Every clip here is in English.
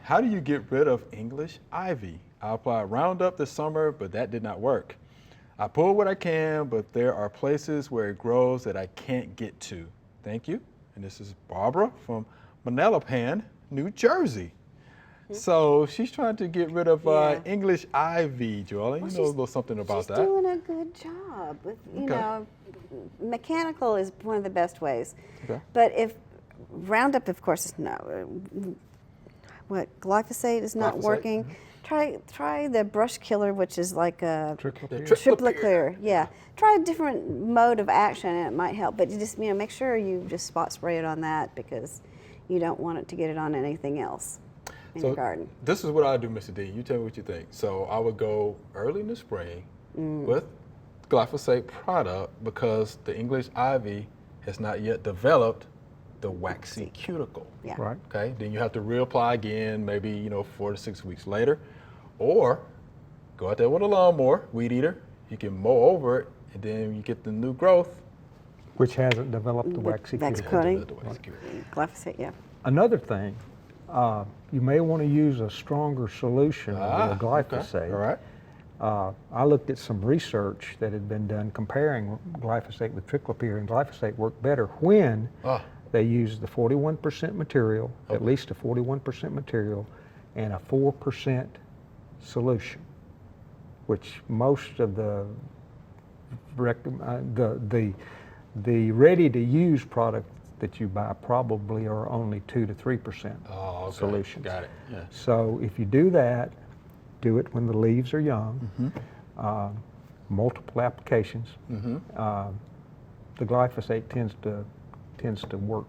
how do you get rid of English ivy? I applied Roundup this summer, but that did not work. I pull what I can, but there are places where it grows that I can't get to. Thank you. And this is Barbara from Manalapan, New Jersey. So she's trying to get rid of English ivy, Joellen. You know a little something about that. She's doing a good job. With, you know, mechanical is one of the best ways. Okay. But if Roundup, of course, glyphosate is not working. Try the brush killer, which is like a tripliclear. Yeah, try a different mode of action, and it might help. But you just make sure you just spot spray it on that, because you don't want it to get it on anything else in your garden. This is what I do, Mr. D. You tell me what you think. So I would go early in the spring with glyphosate product, because the English ivy has not yet developed the waxy cuticle. Yeah. Right. Okay. Then you have to reapply again, maybe 4 to 6 weeks later, or go out there with a lawnmower, weed eater. You can mow over it, and then you get the new growth, which hasn't developed the waxy cuticle. Glyphosate, yeah. Another thing, you may want to use a stronger solution of glyphosate. Okay. All right. I looked at some research that had been done comparing glyphosate with triclopyr, and glyphosate worked better when they used the 41% material, at least a 41% material, and a 4% solution, which most of the ready-to-use product that you buy probably are only 2 to 3% solutions. Got it. Yeah. So if you do that, do it when the leaves are young, multiple applications. The glyphosate tends to work,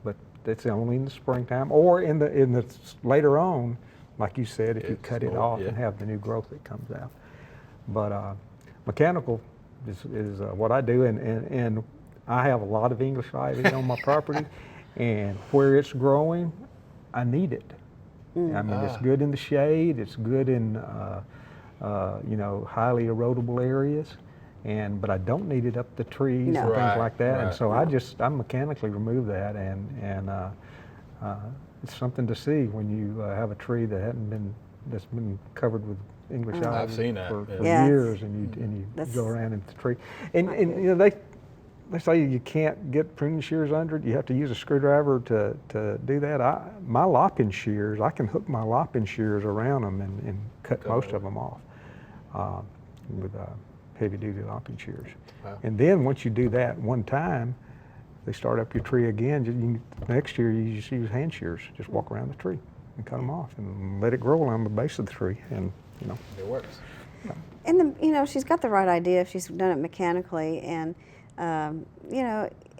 but that's only in the springtime, or in the later on, like you said, if you cut it off and have the new growth that comes out. But mechanical is what I do, and I have a lot of English ivy on my property, and where it's growing, I need it. I mean, it's good in the shade, it's good in highly erodible areas, but I don't need it up the trees and things like that. And so I mechanically remove that, and it's something to see when you have a tree that's been covered with English ivy. I've seen that for years, and you go around into the tree, and they say you can't get pruning shears under it. You have to use a screwdriver to do that. My lopping shears, I can hook my lopping shears around them and cut most of them off with heavy-duty lopping shears. Wow. And then once you do that one time, they start up your tree again. Next year, you just use hand shears. Just walk around the tree and cut them off and let it grow along the base of the tree, and it works. And she's got the right idea if she's done it mechanically, and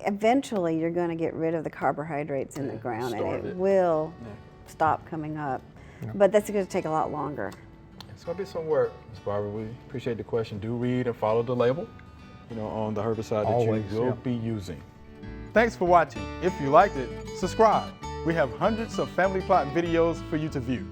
eventually you're going to get rid of the carbohydrates in the ground, and it will stop coming up. Yeah. But that's going to take a lot longer. It's going to be some work, Ms. Barbara. We appreciate the question. Do read and follow the label, on the herbicide that you will be using. Thanks for watching. If you liked it, subscribe. We have hundreds of family plot videos for you to view.